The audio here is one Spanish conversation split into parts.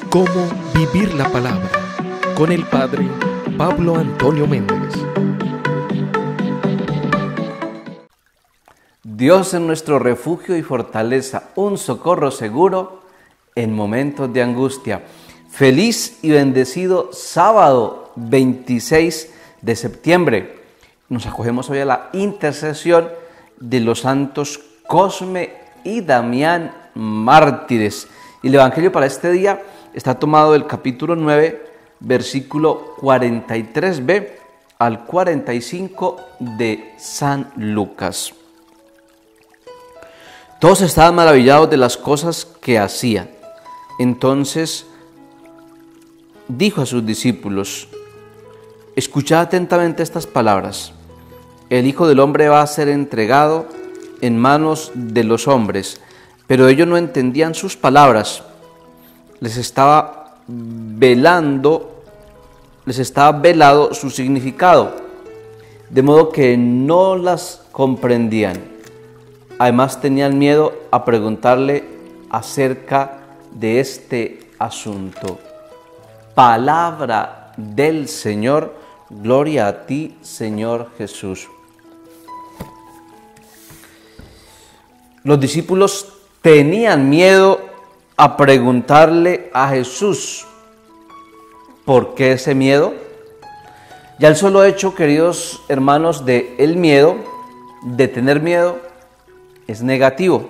Cómo vivir la palabra con el Padre Pablo Antonio Méndez. Dios es nuestro refugio y fortaleza, un socorro seguro en momentos de angustia. Feliz y bendecido sábado 26 de septiembre. Nos acogemos hoy a la intercesión de los santos Cosme y Damián mártires. Y el Evangelio para este día está tomado del capítulo 9, versículo 43b al 45 de San Lucas. Todos estaban maravillados de las cosas que hacía. Entonces dijo a sus discípulos: escuchad atentamente estas palabras. El Hijo del Hombre va a ser entregado en manos de los hombres. Pero ellos no entendían sus palabras. Les estaba velado su significado, de modo que no las comprendían. Además tenían miedo a preguntarle acerca de este asunto. Palabra del Señor, gloria a ti, Señor Jesús. Los discípulos tenían miedo a preguntarle a Jesús. ¿Por qué ese miedo? Ya el solo hecho, queridos hermanos, de tener miedo, es negativo.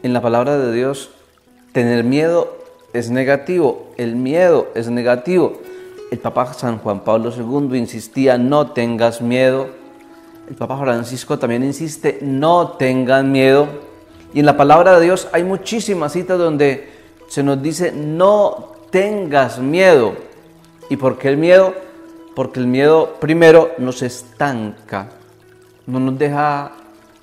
En la palabra de Dios, tener miedo es negativo, el miedo es negativo. El Papa San Juan Pablo II insistía: no tengas miedo. El Papa Francisco también insiste: no tengan miedo. Y en la palabra de Dios hay muchísimas citas donde se nos dice: no tengas miedo. ¿Y por qué el miedo? Porque el miedo, primero, nos estanca, no nos deja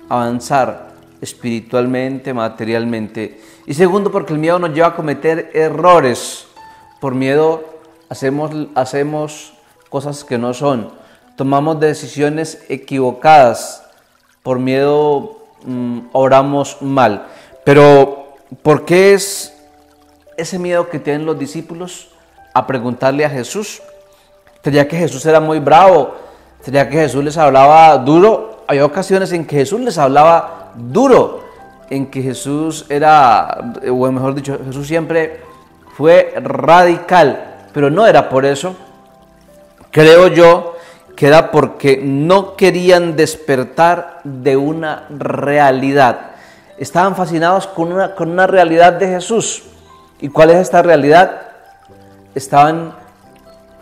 avanzar espiritualmente, materialmente. Y segundo, porque el miedo nos lleva a cometer errores. Por miedo hacemos cosas que no son, tomamos decisiones equivocadas. Por miedo oramos mal. Pero ¿por qué es ese miedo que tienen los discípulos a preguntarle a Jesús? ¿Sería que Jesús era muy bravo? ¿Sería que Jesús les hablaba duro? Hay ocasiones en que Jesús les hablaba duro, en que Jesús o mejor dicho, Jesús siempre fue radical, pero no era por eso. Creo yo que era porque no querían despertar de una realidad. Estaban fascinados con una realidad de Jesús. ¿Y cuál es esta realidad? Estaban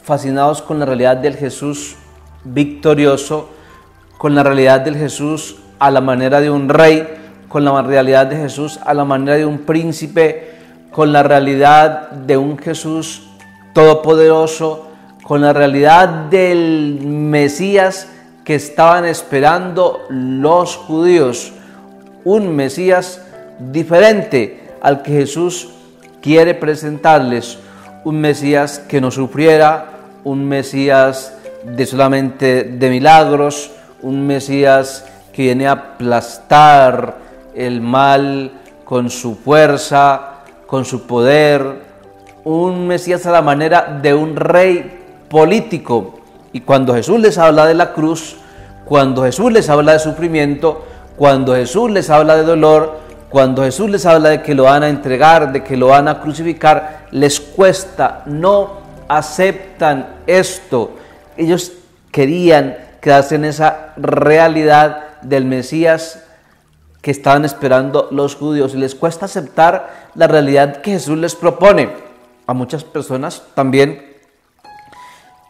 fascinados con la realidad del Jesús victorioso, con la realidad del Jesús a la manera de un rey, con la realidad de Jesús a la manera de un príncipe, con la realidad de un Jesús todopoderoso, con la realidad del Mesías que estaban esperando los judíos. Un Mesías diferente al que Jesús quiere presentarles. Un Mesías que no sufriera, un Mesías solamente de milagros, un Mesías que viene a aplastar el mal con su fuerza, con su poder. Un Mesías a la manera de un rey político. Y cuando Jesús les habla de la cruz, cuando Jesús les habla de sufrimiento, cuando Jesús les habla de dolor, cuando Jesús les habla de que lo van a entregar, de que lo van a crucificar, les cuesta, no aceptan esto. Ellos querían quedarse en esa realidad del Mesías que estaban esperando los judíos, y les cuesta aceptar la realidad que Jesús les propone. A muchas personas también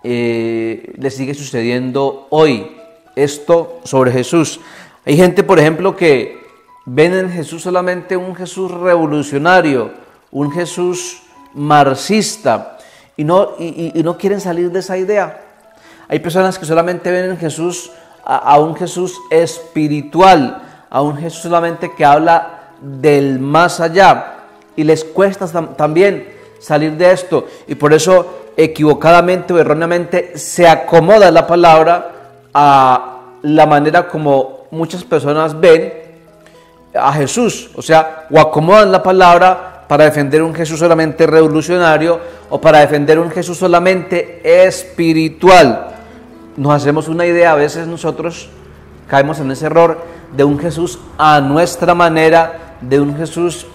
les sigue sucediendo hoy esto sobre Jesús. Hay gente, por ejemplo, que ven en Jesús solamente un Jesús revolucionario, un Jesús marxista, y no quieren salir de esa idea. Hay personas que solamente ven en Jesús a un Jesús espiritual, a un Jesús solamente que habla del más allá, y les cuesta también salir de esto, y por eso equivocadamente o erróneamente se acomoda la palabra a la manera como muchas personas ven a Jesús, o sea, o acomodan la palabra para defender un Jesús solamente revolucionario o para defender un Jesús solamente espiritual. Nos hacemos una idea, a veces nosotros caemos en ese error de un Jesús a nuestra manera, de un Jesús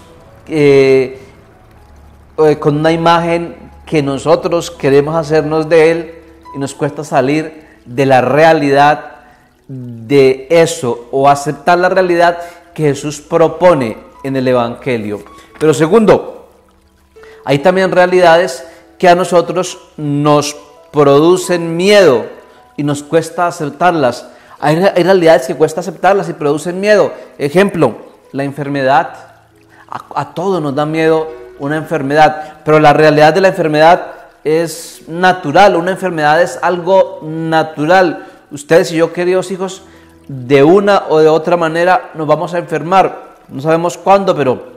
con una imagen que nosotros queremos hacernos de Él y nos cuesta salir de la realidad de eso o aceptar la realidad que Jesús propone en el Evangelio. Pero segundo, hay también realidades que a nosotros nos producen miedo y nos cuesta aceptarlas. Hay realidades que cuesta aceptarlas y producen miedo. Ejemplo, la enfermedad. A todos nos da miedo una enfermedad, pero la realidad de la enfermedad es natural. Una enfermedad es algo natural. Ustedes y yo, queridos hijos, de una o de otra manera nos vamos a enfermar. No sabemos cuándo, pero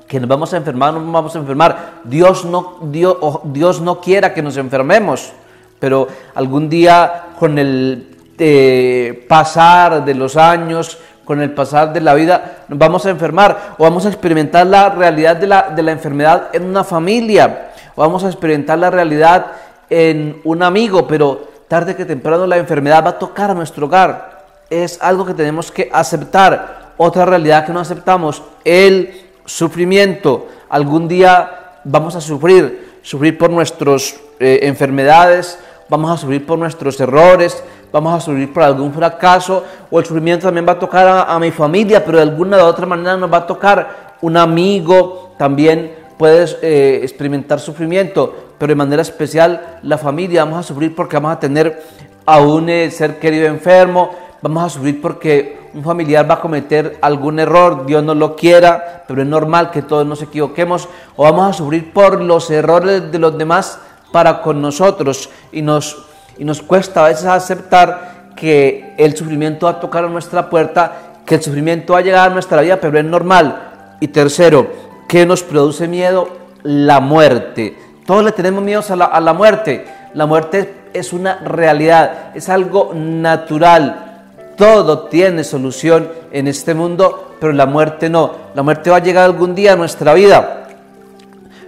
que nos vamos a enfermar, no nos vamos a enfermar. Dios no quiera que nos enfermemos, pero algún día con el pasar de los años, con el pasar de la vida, nos vamos a enfermar o vamos a experimentar la realidad de la enfermedad en una familia, o vamos a experimentar la realidad en un amigo, pero tarde que temprano la enfermedad va a tocar a nuestro hogar. Es algo que tenemos que aceptar. Otra realidad que no aceptamos, el sufrimiento. Algún día vamos a sufrir por nuestras enfermedades, vamos a sufrir por nuestros errores, vamos a sufrir por algún fracaso, o el sufrimiento también va a tocar a mi familia, pero de alguna u otra manera nos va a tocar. Un amigo también puede experimentar sufrimiento, pero de manera especial la familia. Vamos a sufrir porque vamos a tener a un ser querido enfermo, vamos a sufrir porque un familiar va a cometer algún error, Dios no lo quiera, pero es normal que todos nos equivoquemos, o vamos a sufrir por los errores de los demás para con nosotros, y nos cuesta a veces aceptar que el sufrimiento va a tocar a nuestra puerta, que el sufrimiento va a llegar a nuestra vida, pero es normal. Y tercero, ¿qué nos produce miedo? La muerte. Todos le tenemos miedo a la muerte. La muerte es una realidad, es algo natural. Todo tiene solución en este mundo, pero la muerte no. La muerte va a llegar algún día a nuestra vida.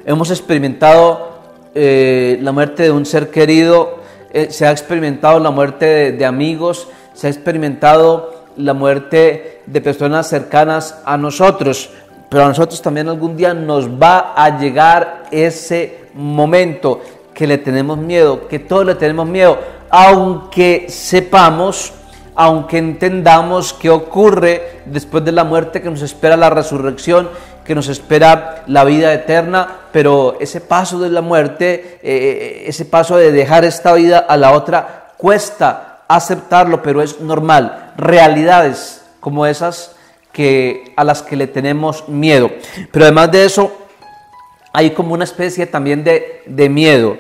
Hemos experimentado la muerte de un ser querido, se ha experimentado la muerte de amigos, se ha experimentado la muerte de personas cercanas a nosotros, pero a nosotros también algún día nos va a llegar ese momento que le tenemos miedo, que todos le tenemos miedo, aunque sepamos, aunque entendamos qué ocurre después de la muerte, que nos espera la resurrección, que nos espera la vida eterna, pero ese paso de la muerte, ese paso de dejar esta vida a la otra, cuesta aceptarlo, pero es normal. Realidades como esas a las que le tenemos miedo. Pero además de eso, hay como una especie también de miedo,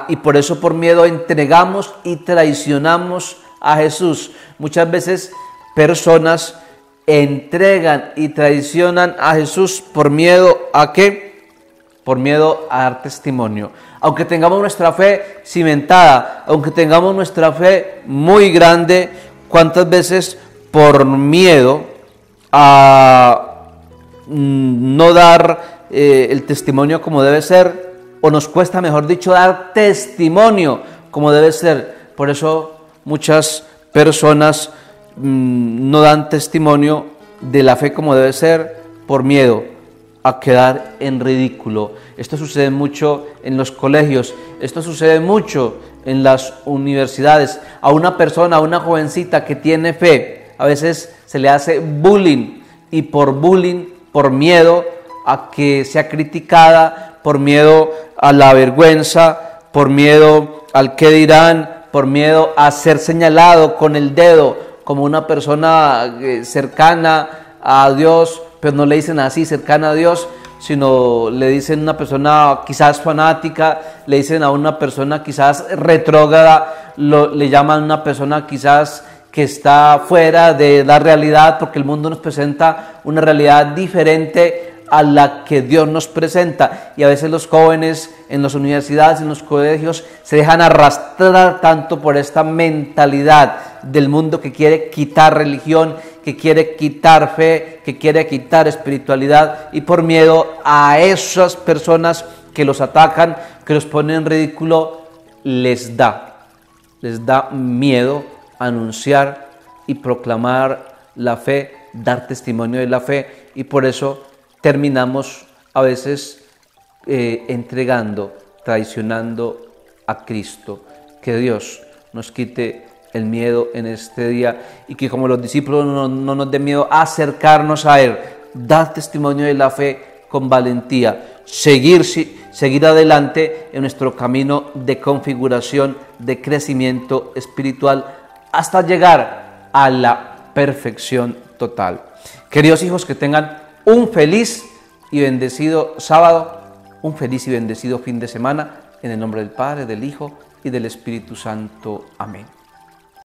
y por eso por miedo entregamos y traicionamos a Jesús. Muchas veces personas entregan y traicionan a Jesús por miedo ¿a qué? Por miedo a dar testimonio. Aunque tengamos nuestra fe cimentada, aunque tengamos nuestra fe muy grande, ¿cuántas veces por miedo a no dar el testimonio como debe ser, o nos cuesta, mejor dicho, dar testimonio como debe ser? Por eso muchas personas no dan testimonio de la fe como debe ser por miedo a quedar en ridículo. Esto sucede mucho en los colegios, esto sucede mucho en las universidades. A una persona, a una jovencita que tiene fe, a veces se le hace bullying, y por bullying, por miedo a que sea criticada, por miedo a la vergüenza, por miedo al qué dirán, por miedo a ser señalado con el dedo como una persona cercana a Dios, pero no le dicen así, cercana a Dios, sino le dicen una persona quizás fanática, le dicen a una persona quizás retrógrada, le llaman una persona quizás que está fuera de la realidad, porque el mundo nos presenta una realidad diferente a la que Dios nos presenta, y a veces los jóvenes en las universidades, en los colegios, se dejan arrastrar tanto por esta mentalidad del mundo que quiere quitar religión, que quiere quitar fe, que quiere quitar espiritualidad, y por miedo a esas personas que los atacan, que los ponen en ridículo, les da miedo anunciar y proclamar la fe, dar testimonio de la fe, y por eso terminamos a veces entregando, traicionando a Cristo. Que Dios nos quite el miedo en este día y que como los discípulos no nos dé miedo acercarnos a Él, dar testimonio de la fe con valentía, seguir adelante en nuestro camino de configuración, de crecimiento espiritual, hasta llegar a la perfección total. Queridos hijos, que tengan un feliz y bendecido sábado, un feliz y bendecido fin de semana, en el nombre del Padre, del Hijo y del Espíritu Santo. Amén.